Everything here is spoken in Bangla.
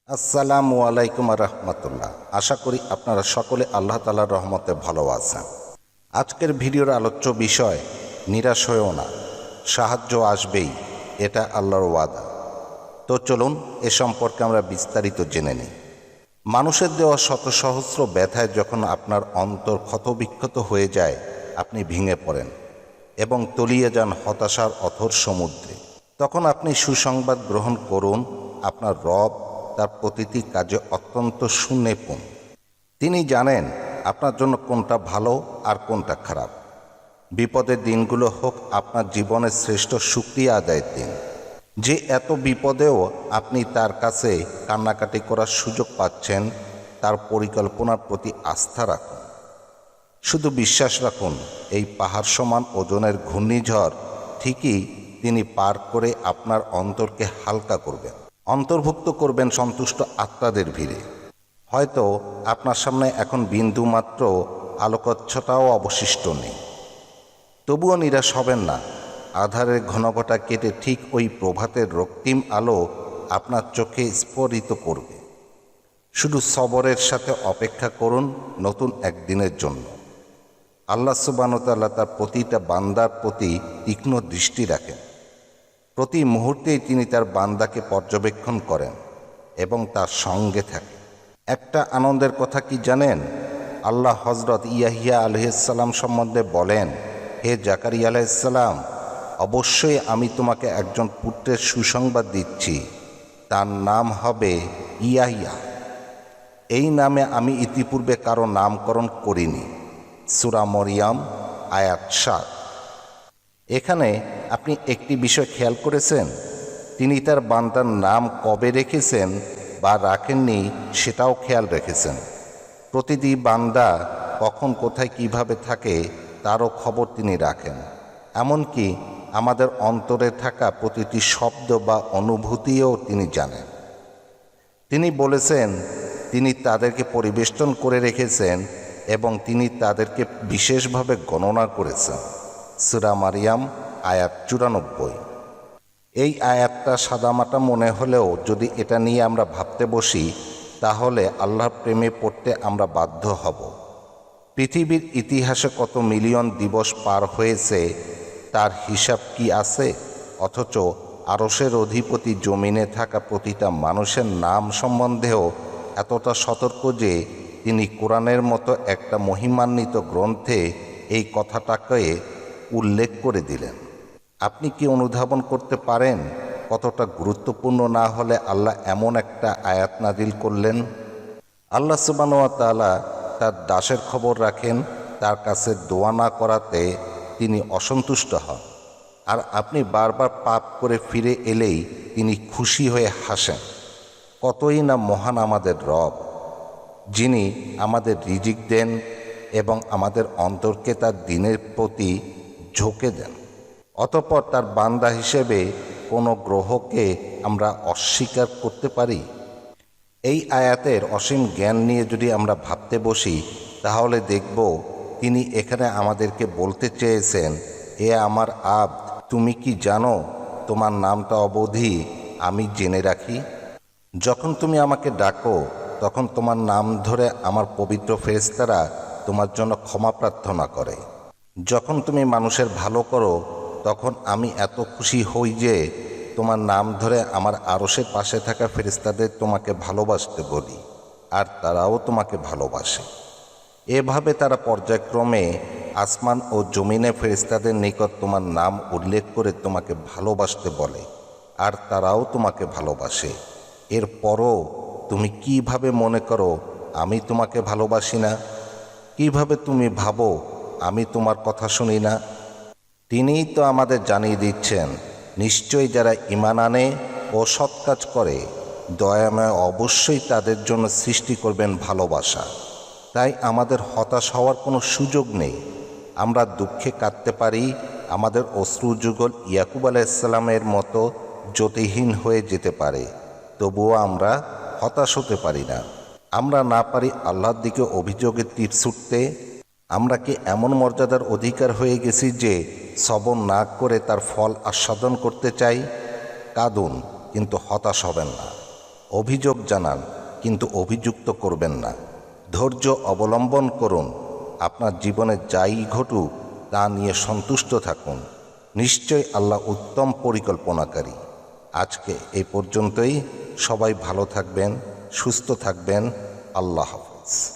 আসসালামু আলাইকুম রহমতুল্লাহ। আশা করি আপনারা সকলে আল্লাহ তাআলার রহমতে ভালো আছেন। আজকের ভিডিওর আলোচ্য বিষয়, নিরাশ হয়েও না, সাহায্য আসবেই, এটা আল্লাহর ওয়াদা। তো চলুন এ সম্পর্কে আমরা বিস্তারিত জেনে নিই। মানুষের দেওয়া শত সহস্র ব্যথায় যখন আপনার অন্তর ক্ষতবিক্ষত হয়ে যায়, আপনি ভেঙে পড়েন এবং তলিয়ে যান হতাশার অথর সমুদ্রে, তখন আপনি সুসংবাদ গ্রহণ করুন। আপনার রব তার প্রতিটি কাজে অত্যন্ত সুনিপুণ। তিনি জানেন আপনার জন্য কোনটা ভালো আর কোনটা খারাপ। বিপদের দিনগুলো হোক আপনার জীবনের শ্রেষ্ঠ শুকরিয়া আদায়ের দিন, যে এত বিপদেও আপনি তার কাছে কান্নাকাটি করার সুযোগ পাচ্ছেন। তার পরিকল্পনার প্রতি আস্থা রাখুন। শুধু বিশ্বাস রাখুন, এই পাহাড় সমান ওজনের ঘূর্ণিঝড় ঠিকই তিনি পার করে আপনার অন্তরকে হালকা করবেন, অন্তর্ভুক্ত করবেন সন্তুষ্ট আত্মাদের ভিড়ে। হয়তো আপনার সামনে এখন বিন্দুমাত্র আলোকচ্ছটাও অবশিষ্ট নেই, তবুও নিরাশ হবেন না। আধারের ঘনঘটা কেটে ঠিক ওই প্রভাতের রক্তিম আলো আপনার চোখে স্ফুরিত করবে। শুধু সবরের সাথে অপেক্ষা করুন নতুন একদিনের জন্য। আল্লাহ সুবহানাহু ওয়া তাআলা তার প্রতিটা বান্দার প্রতি তীক্ষ্ণ দৃষ্টি রাখেন। প্রতি মুহূর্তেই তিনি তার বান্দাকে পর্যবেক্ষণ করেন এবং তার সঙ্গে থাকেন। একটা আনন্দের কথা কি জানেন? আল্লাহ হজরত ইয়াহিয়া আলাইহিসসালাম সম্বন্ধে বলেন, হে জাকারিয়া আলাইহিসসালাম, অবশ্যই আমি তোমাকে একজন পুত্রের সুসংবাদ দিচ্ছি। তার নাম হবে ইয়াহিয়া। এই নামে আমি ইতিপূর্বে কারো নামকরণ করিনি। সূরা মরিয়ম আয়াত ৭। এখানে আপনি একটি বিষয় খেয়াল করেছেন? তিনি তার বান্দার নাম কবে রেখেছেন বা রাখেননি সেটাও খেয়াল রেখেছেন। প্রতিটি বান্দা কখন কোথায় কিভাবে থাকে তারও খবর তিনি রাখেন। এমনকি আমাদের অন্তরে থাকা প্রতিটি শব্দ বা অনুভূতিও তিনি জানেন। তিনি বলেছেন তিনি তাদেরকে পরিবেষ্টন করে রেখেছেন এবং তিনি তাদেরকে বিশেষভাবে গণনা করেছেন। সূরা মারিয়াম আয়াত ৯৪। এই আয়াতটা সাদামাটা মনে হলেও যদি এটা নিয়ে আমরা ভাবতে বসি, তাহলে আল্লাহর প্রেমে পড়তে আমরা বাধ্য হব। পৃথিবীর ইতিহাসে কত মিলিয়ন দিবস পার হয়েছে তার হিসাব কি আছে? অথচ আরশের অধিপতি জমিনে থাকা প্রতিটা মানুষের নাম সম্বন্ধেও এতটা সতর্ক যে তিনি কোরআনের মতো একটা মহিমান্বিত গ্রন্থে এই কথাটাকে উল্লেখ করে দিলেন। আপনি কি অনুধাবন করতে পারেন কতটা গুরুত্বপূর্ণ না হলে আল্লাহ এমন একটা আয়াত নাজিল করলেন? আল্লাহ সুবহানাহু ওয়া তাআলা তার দাসের খবর রাখেন, তার কাছে দোয়া না করাতে তিনি অসন্তুষ্ট হন। আর আপনি বারবার পাপ করে ফিরে এলেই তিনি খুশি হয়ে হাসেন। কতই না মহান আমাদের রব, যিনি আমাদের রিজিক দেন এবং আমাদের অন্তরকে তার দিনের প্রতি ঝোঁকে দেন। অতঃপর তার বান্দা হিসেবে কোনো গ্রহকে আমরা অস্বীকার করতে পারি? এই আয়াতের অসীম জ্ঞান নিয়ে যদি আমরা ভাবতে বসি, তাহলে দেখব তিনি এখানে আমাদেরকে বলতে চেয়েছেন, এ আমার আব্দ, তুমি কি জানো তোমার নামটা অবধি আমি জেনে রাখি? যখন তুমি আমাকে ডাকো তখন তোমার নাম ধরে আমার পবিত্র ফেরেশতারা তোমার জন্য ক্ষমা প্রার্থনা করে। যখন তুমি মানুষের ভালো করো তখন আমি এত খুশি হই যে তোমার নাম ধরে আমার আরশের পাশে থাকা ফেরেশতাদের তোমাকে ভালোবাসতে বলি, আর তারাও তোমাকে ভালোবাসে। এভাবে তারা পর্যায়ক্রমে আসমান ও জমিনে ফেরেশতাদের নিকট তোমার নাম উল্লেখ করে তোমাকে ভালোবাসতে বলে, আর তারাও তোমাকে ভালোবাসে। এরপরও তুমি কিভাবে মনে করো আমি তোমাকে ভালোবাসি না? কিভাবে তুমি ভাবো আমি তোমার কথা শুনি না? তিনিই তো আমাদের জানিয়ে দিচ্ছেন, নিশ্চয়ই যারা ঈমান আনে ও সৎ কাজ করে দয়াময় অবশ্যই তাদের জন্য সৃষ্টি করবেন ভালোবাসা। তাই আমাদের হতাশ হওয়ার কোনো সুযোগ নেই। আমরা দুঃখে কাঁদতে পারি, আমাদের অশ্রুযুগল ইয়াকুব আলাইহিসসালামের মতো জ্যোতিহীন হয়ে যেতে পারে, তবুও আমরা হতাশ হতে পারি না। আমরা না পারি আল্লাহর দিকে অভিযোগের তীর ছুটতে? আমরা কি এমন মর্যাদার অধিকার হয়ে গেছি যে সবর না করে তার ফল আস্বাদন করতে চাই? কাঁদুন, কিন্তু হতাশ হবেন না। অভিযোগ জানান, কিন্তু অভিযুক্ত করবেন না। ধৈর্য অবলম্বন করুন। আপনার জীবনে যাই ঘটুক তা নিয়ে সন্তুষ্ট থাকুন। নিশ্চয় আল্লাহ উত্তম পরিকল্পনাকারী। আজকে এই পর্যন্তই। সবাই ভালো থাকবেন, সুস্থ থাকবেন। আল্লাহ হাফেজ।